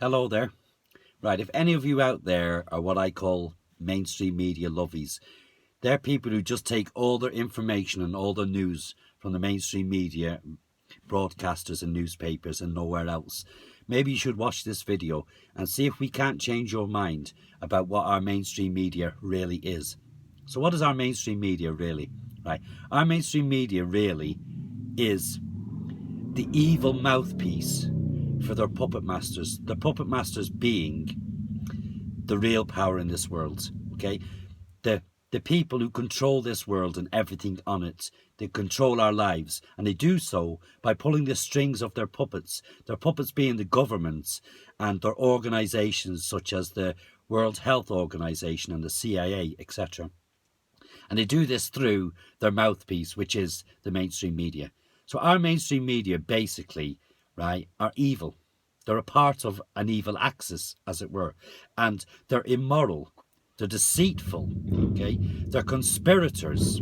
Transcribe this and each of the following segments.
Hello there. Right, if any of you out there are what I call mainstream media lovies, they're people who just take all their information and all the news from the mainstream media, broadcasters and newspapers and nowhere else. Maybe you should watch this video and see if we can't change your mind about what our mainstream media really is. So what is our mainstream media really? Right, our mainstream media really is the evil mouthpiece for their puppet masters. The puppet masters being the real power in this world, okay? The people who control this world and everything on it. They control our lives, and they do so by pulling the strings of their puppets being the governments and their organizations such as the World Health Organization and the CIA, etc. And they do this through their mouthpiece, which is the mainstream media. So our mainstream media basically, right, are evil. They're a part of an evil axis, as it were, and they're immoral. They're deceitful, okay? They're conspirators,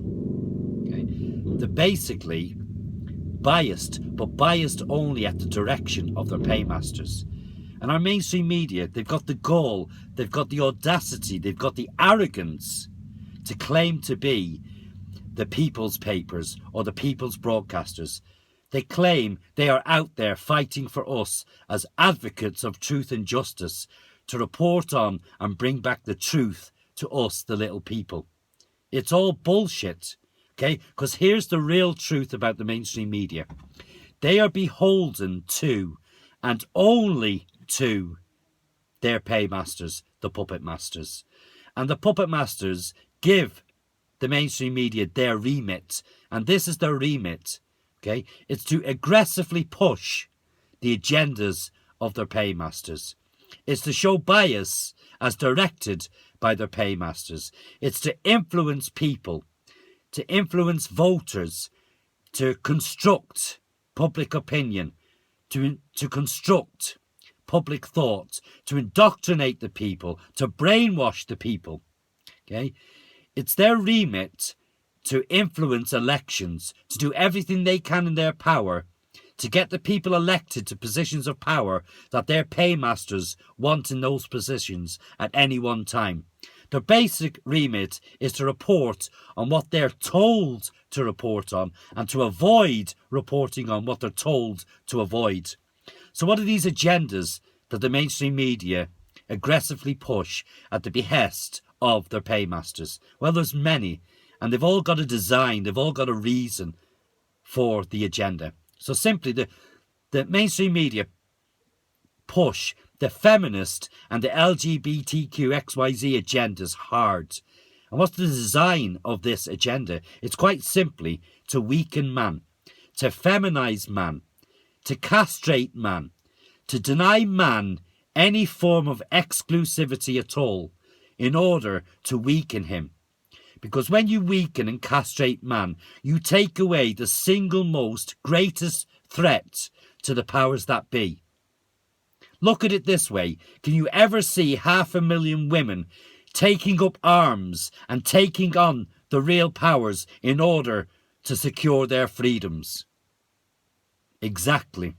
okay? They're basically biased, but biased only at the direction of their paymasters. And our mainstream media, they've got the gall, they've got the audacity, they've got the arrogance to claim to be the people's papers or the people's broadcasters. They claim they are out there fighting for us as advocates of truth and justice to report on and bring back the truth to us, the little people. It's all bullshit, okay? Because here's the real truth about the mainstream media. They are beholden to and only to their paymasters, the puppet masters. And the puppet masters give the mainstream media their remit. And this is their remit, okay? It's to aggressively push the agendas of their paymasters. It's to show bias as directed by their paymasters. It's to influence people, to influence voters, to construct public opinion, to construct public thought, to indoctrinate the people, to brainwash the people. Okay? It's their remit to influence elections, to do everything they can in their power to get the people elected to positions of power that their paymasters want in those positions at any one time. Their basic remit is to report on what they're told to report on and to avoid reporting on what they're told to avoid. So what are these agendas that the mainstream media aggressively push at the behest of their paymasters? Well, there's many, and they've all got a design, they've all got a reason for the agenda. So simply, the mainstream media push the feminist and the LGBTQ XYZ agendas hard. And what's the design of this agenda? It's quite simply to weaken man, to feminize man, to castrate man, to deny man any form of exclusivity at all in order to weaken him. Because when you weaken and castrate man, you take away the single most greatest threat to the powers that be. Look at it this way. Can you ever see 500,000 women taking up arms and taking on the real powers in order to secure their freedoms? Exactly.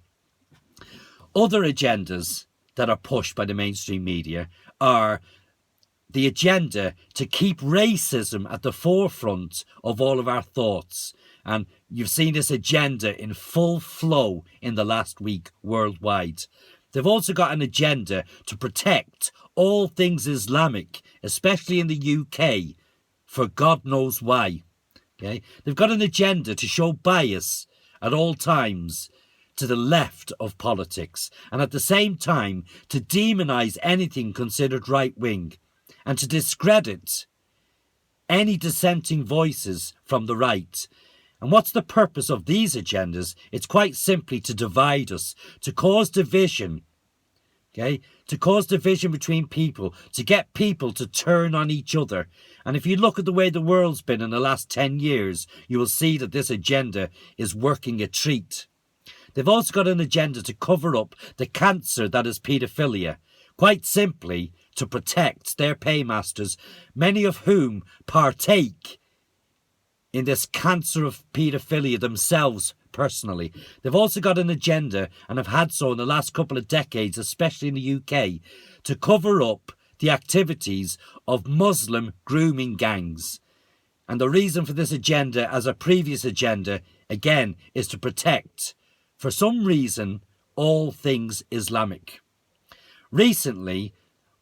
Other agendas that are pushed by the mainstream media are the agenda to keep racism at the forefront of all of our thoughts. And you've seen this agenda in full flow in the last week worldwide. They've also got an agenda to protect all things Islamic, especially in the UK, for God knows why. Okay? They've got an agenda to show bias at all times to the left of politics, and at the same time to demonize anything considered right-wing, and to discredit any dissenting voices from the right. And what's the purpose of these agendas? It's quite simply to divide us, to cause division, okay? To cause division between people, to get people to turn on each other. And if you look at the way the world's been in the last 10 years, you will see that this agenda is working a treat. They've also got an agenda to cover up the cancer that is paedophilia, quite simply to protect their paymasters, many of whom partake in this cancer of paedophilia themselves personally. They've also got an agenda, and have had so in the last couple of decades, especially in the UK, to cover up the activities of Muslim grooming gangs. And the reason for this agenda, as a previous agenda, again, is to protect, for some reason, all things Islamic. Recently,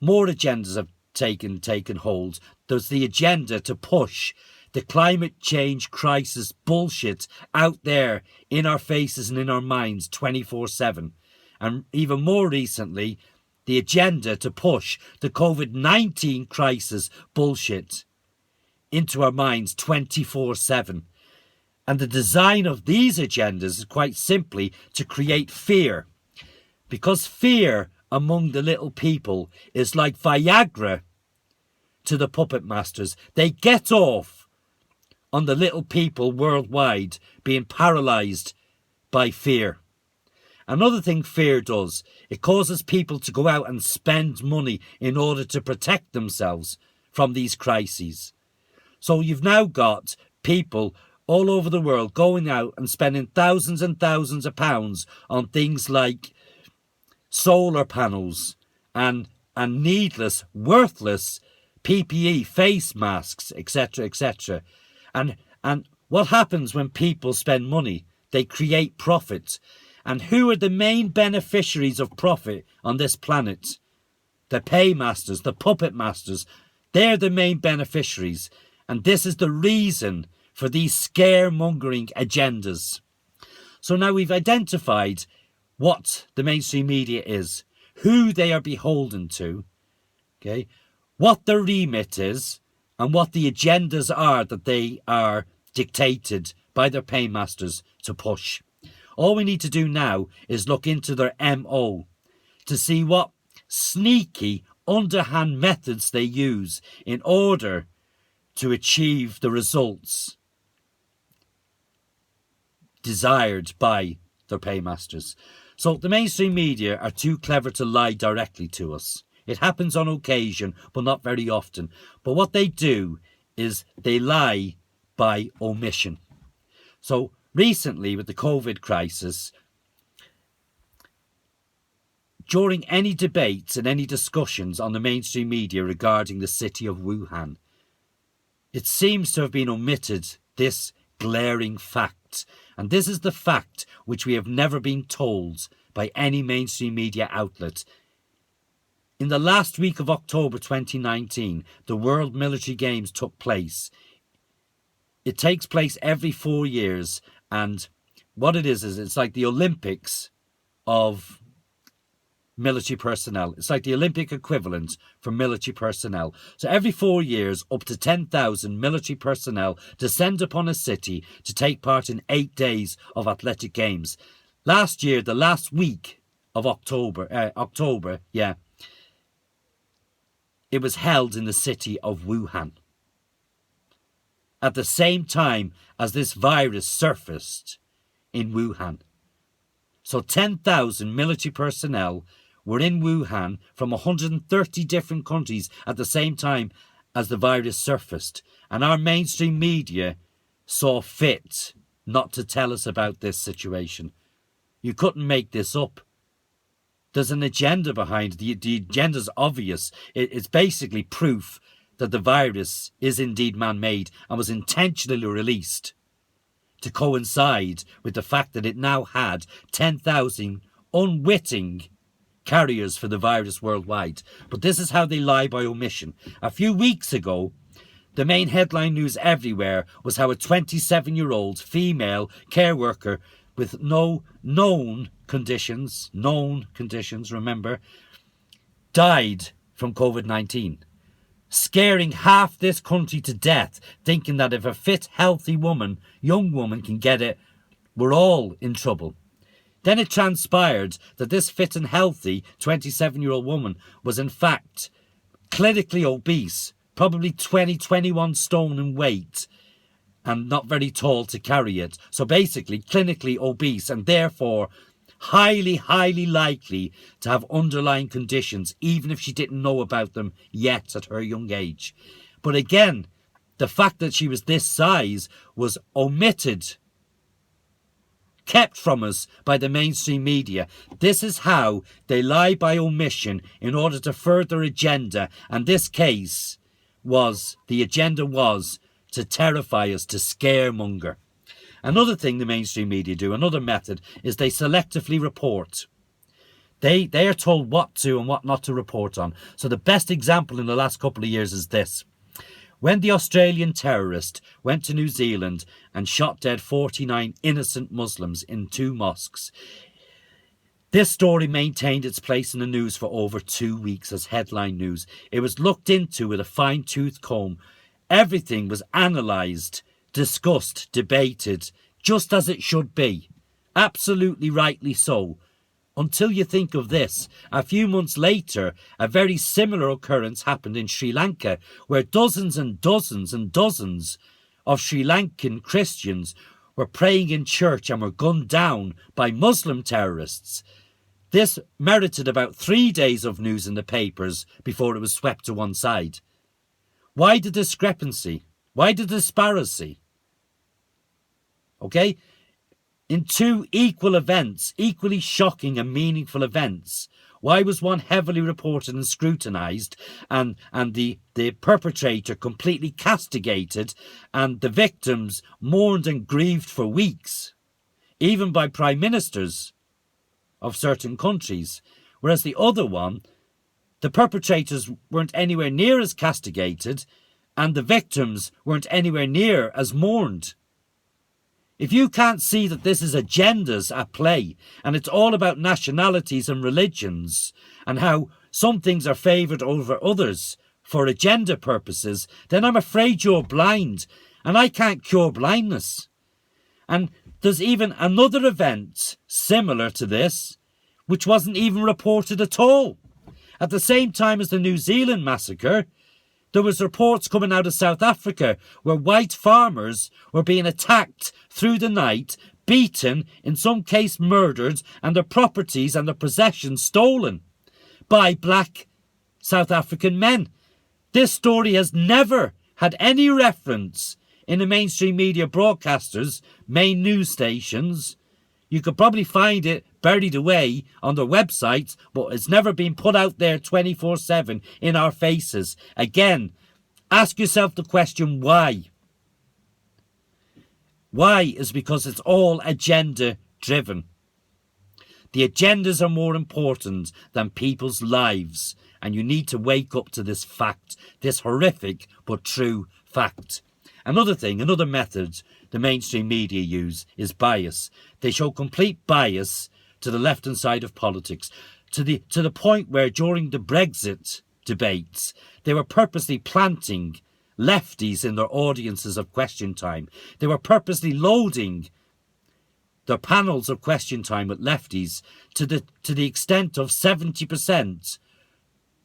more agendas have taken hold. There's the agenda to push the climate change crisis bullshit out there in our faces and in our minds 24/7. And even more recently, the agenda to push the COVID-19 crisis bullshit into our minds 24/7. And the design of these agendas is quite simply to create fear. Because fear among the little people is like Viagra to the puppet masters. They get off on the little people worldwide being paralysed by fear. Another thing fear does, it causes people to go out and spend money in order to protect themselves from these crises. So you've now got people all over the world going out and spending thousands and thousands of pounds on things like solar panels and needless, worthless PPE, face masks, etc., etc. And what happens when people spend money? They create profit. And who are the main beneficiaries of profit on this planet? The paymasters, the puppet masters. They're the main beneficiaries. And this is the reason for these scaremongering agendas. So now we've identified what the mainstream media is, who they are beholden to, okay, what their remit is, and what the agendas are that they are dictated by their paymasters to push. All we need to do now is look into their MO to see what sneaky, underhand methods they use in order to achieve the results desired by their paymasters. So the mainstream media are too clever to lie directly to us. It happens on occasion, but not very often. But what they do is they lie by omission. So recently with the COVID crisis, during any debates and any discussions on the mainstream media regarding the city of Wuhan, it seems to have been omitted this glaring fact. And this is the fact which we have never been told by any mainstream media outlet. In the last week of October 2019, the World Military Games took place. It takes place every 4 years, and what it is it's like the Olympics of military personnel. It's like the Olympic equivalent for military personnel. So every 4 years, up to 10,000 military personnel descend upon a city to take part in 8 days of athletic games. Last year, the last week of October, it was held in the city of Wuhan. At the same time as this virus surfaced in Wuhan. So 10,000 military personnel were in Wuhan from 130 different countries at the same time as the virus surfaced. And our mainstream media saw fit not to tell us about this situation. You couldn't make this up. There's an agenda behind it. The agenda's obvious. It's basically proof that the virus is indeed man-made and was intentionally released to coincide with the fact that it now had 10,000 unwitting carriers for the virus worldwide. But this is how they lie by omission. A few weeks ago, the main headline news everywhere was how a 27-year-old female care worker with no known conditions, remember, died from COVID-19. Scaring half this country to death, thinking that if a fit, healthy woman, young woman can get it, we're all in trouble. Then it transpired that this fit and healthy 27-year-old woman was in fact clinically obese, probably 21 stone in weight, and not very tall to carry it. So basically clinically obese and therefore highly likely to have underlying conditions, even if she didn't know about them yet at her young age. But again, the fact that she was this size was omitted kept from us by the mainstream media. This is how they lie by omission in order to further agenda. And this case the agenda was to terrify us, to scaremonger. Another thing the mainstream media do, another method, is they selectively report. They are told what to and what not to report on. So the best example in the last couple of years is this. When the Australian terrorist went to New Zealand and shot dead 49 innocent Muslims in 2 mosques, this story maintained its place in the news for over 2 weeks as headline news. It was looked into with a fine-tooth comb. Everything was analysed, discussed, debated, just as it should be. Absolutely rightly so. Until you think of this, a few months later, a very similar occurrence happened in Sri Lanka, where dozens and dozens and dozens of Sri Lankan Christians were praying in church and were gunned down by Muslim terrorists. This merited about 3 days of news in the papers before it was swept to one side. Why the discrepancy? Why the disparity? Okay? In 2 equal events, equally shocking and meaningful events, why was one heavily reported and scrutinised and the perpetrator completely castigated and the victims mourned and grieved for weeks, even by prime ministers of certain countries, whereas the other one, the perpetrators weren't anywhere near as castigated and the victims weren't anywhere near as mourned? If you can't see that this is agendas at play and it's all about nationalities and religions and how some things are favoured over others for agenda purposes, then I'm afraid you're blind, and I can't cure blindness. And there's even another event similar to this which wasn't even reported at all. At the same time as the New Zealand massacre, there was reports coming out of South Africa where white farmers were being attacked through the night, beaten, in some case murdered, and their properties and their possessions stolen by black South African men. This story has never had any reference in the mainstream media broadcasters, main news stations. You could probably find it buried away on their websites, but it's never been put out there 24/7 in our faces. Again, ask yourself the question, why? Why is because it's all agenda driven. The agendas are more important than people's lives, and you need to wake up to this fact, this horrific but true fact. Another thing, another method the mainstream media use is bias. They show complete bias to the left-hand side of politics, to the point where during the Brexit debates, they were purposely planting lefties in their audiences of Question Time. They were purposely loading their panels of Question Time with lefties to the extent of 70%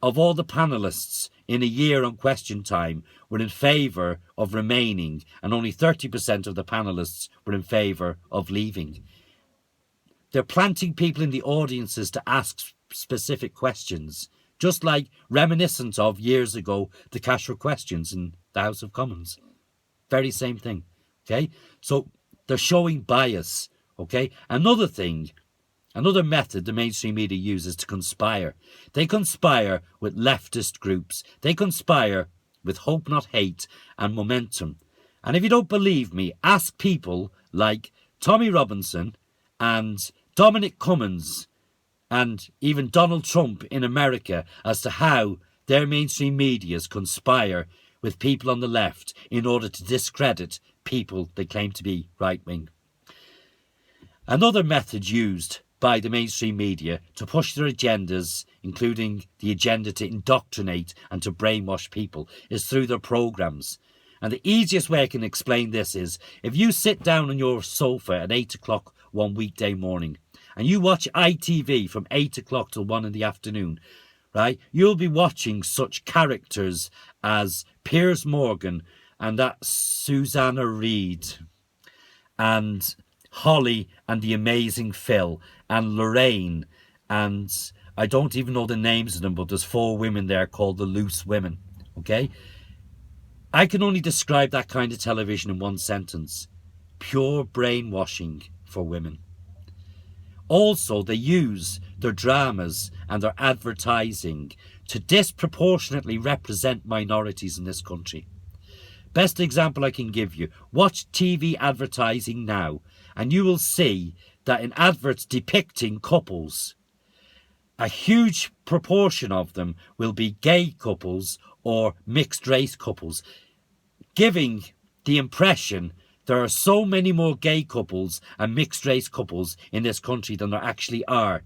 of all the panellists in a year on Question Time were in favour of remaining, and only 30% of the panellists were in favour of leaving. They're planting people in the audiences to ask specific questions, just like reminiscent of years ago the cash for questions in the House of Commons. Very same thing. Okay, so they're showing bias. Okay, another thing, another method the mainstream media uses to conspire. They conspire with leftist groups. They conspire with hope, not hate, and momentum. And if you don't believe me, ask people like Tommy Robinson and Dominic Cummings and even Donald Trump in America as to how their mainstream medias conspire with people on the left in order to discredit people they claim to be right-wing. Another method used by the mainstream media to push their agendas, including the agenda to indoctrinate and to brainwash people, is through their programmes. And the easiest way I can explain this is, if you sit down on your sofa at 8 o'clock one weekday morning and you watch ITV from 8 o'clock till 1 in the afternoon, right, you'll be watching such characters as Piers Morgan and that Susanna Reid and Holly and the amazing Phil and Lorraine, and I don't even know the names of them, but there's 4 women there called the Loose Women. Okay, I can only describe that kind of television in one sentence: pure brainwashing for women. Also, they use their dramas and their advertising to disproportionately represent minorities in this country. Best example I can give you, watch TV advertising now, and you will see that in adverts depicting couples, a huge proportion of them will be gay couples or mixed race couples, giving the impression there are so many more gay couples and mixed race couples in this country than there actually are.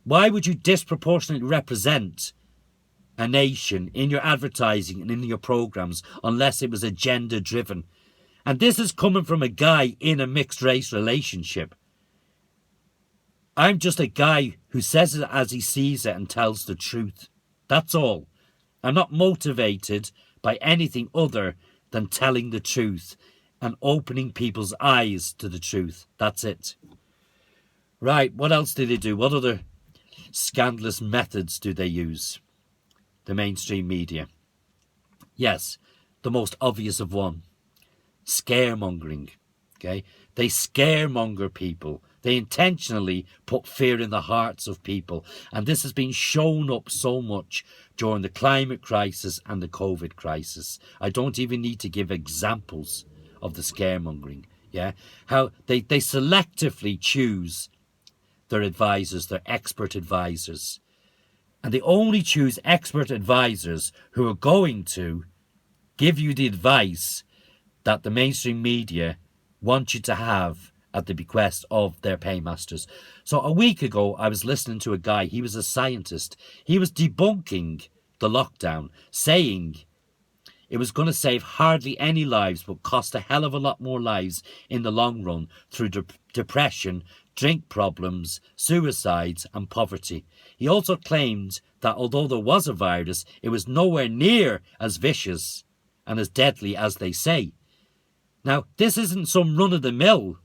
Why would you disproportionately represent a nation in your advertising and in your programs unless it was agenda driven? And this is coming from a guy in a mixed race relationship. I'm just a guy who says it as he sees it and tells the truth. That's all. I'm not motivated by anything other than telling the truth and opening people's eyes to the truth. That's it. Right, what else do they do? What other scandalous methods do they use? The mainstream media. Yes, the most obvious of one. Scaremongering. Okay? They scaremonger people. They intentionally put fear in the hearts of people. And this has been shown up so much during the climate crisis and the COVID crisis. I don't even need to give examples of the scaremongering. Yeah? How they selectively choose their advisors, their expert advisors. And they only choose expert advisors who are going to give you the advice that the mainstream media want you to have at the bequest of their paymasters. So a week ago, I was listening to a guy, he was a scientist. He was debunking the lockdown, saying it was going to save hardly any lives, but cost a hell of a lot more lives in the long run through depression, drink problems, suicides and poverty. He also claimed that although there was a virus, it was nowhere near as vicious and as deadly as they say. Now, this isn't some run-of-the-mill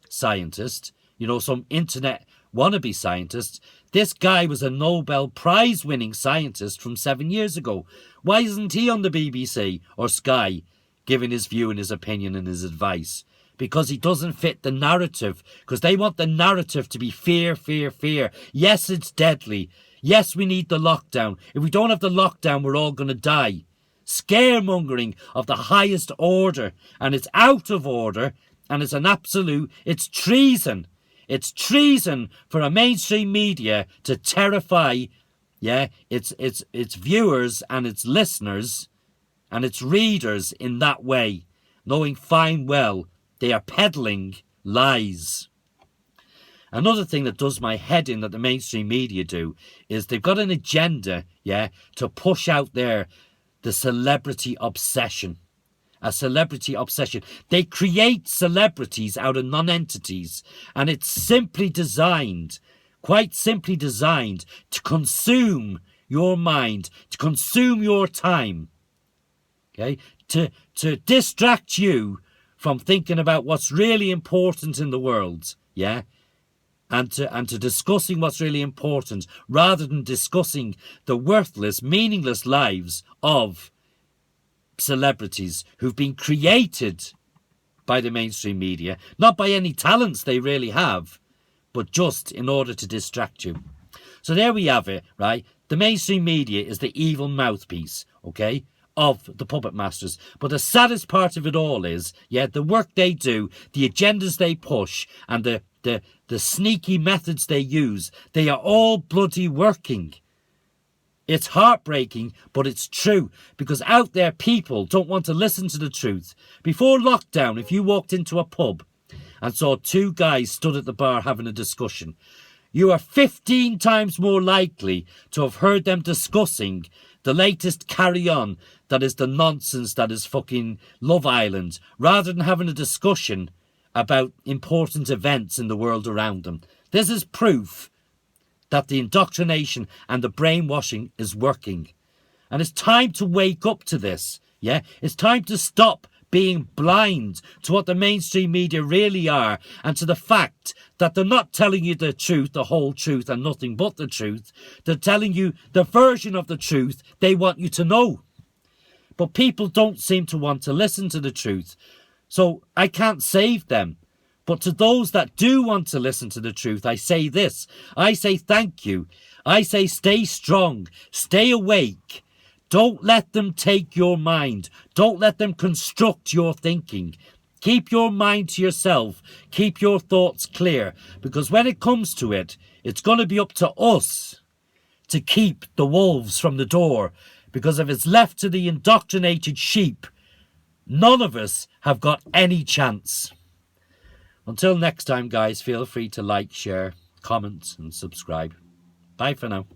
scientist, some internet wannabe scientist. This guy was a Nobel Prize winning scientist from 7 years ago. Why isn't he on the BBC or Sky giving his view and his opinion and his advice? Because he doesn't fit the narrative. Because they want the narrative to be fear, fear, fear. Yes, it's deadly. Yes, we need the lockdown. If we don't have the lockdown, we're all going to die. Scaremongering of the highest order. And it's out of order. And it's treason. It's treason for a mainstream media to terrify, its viewers and its listeners and its readers in that way, knowing fine well they are peddling lies. Another thing that does my head in that the mainstream media do is they've got an agenda, to push out there the celebrity obsession. A celebrity obsession. They create celebrities out of non-entities, and it's quite simply designed to consume your mind, to consume your time, to distract you from thinking about what's really important in the world, and to discussing what's really important rather than discussing the worthless, meaningless lives of celebrities who've been created by the mainstream media, not by any talents they really have, but just in order to distract you. So there we have it, right? The mainstream media is the evil mouthpiece, of the puppet masters. But the saddest part of it all is, the work they do, the agendas they push, and the sneaky methods they use, they are all bloody working. It's heartbreaking, but it's true, because out there people don't want to listen to the truth. Before lockdown, if you walked into a pub and saw two guys stood at the bar having a discussion, you are 15 times more likely to have heard them discussing the latest carry-on that is the nonsense that is fucking Love Island, rather than having a discussion about important events in the world around them. This is proof that the indoctrination and the brainwashing is working. And it's time to wake up to this, It's time to stop being blind to what the mainstream media really are, and to the fact that they're not telling you the truth, the whole truth, and nothing but the truth. They're telling you the version of the truth they want you to know. But people don't seem to want to listen to the truth. So I can't save them. But to those that do want to listen to the truth, I say this. I say thank you. I say stay strong. Stay awake. Don't let them take your mind. Don't let them construct your thinking. Keep your mind to yourself. Keep your thoughts clear. Because when it comes to it, it's going to be up to us to keep the wolves from the door. Because if it's left to the indoctrinated sheep, none of us have got any chance. Until next time, guys, feel free to like, share, comment, and subscribe. Bye for now.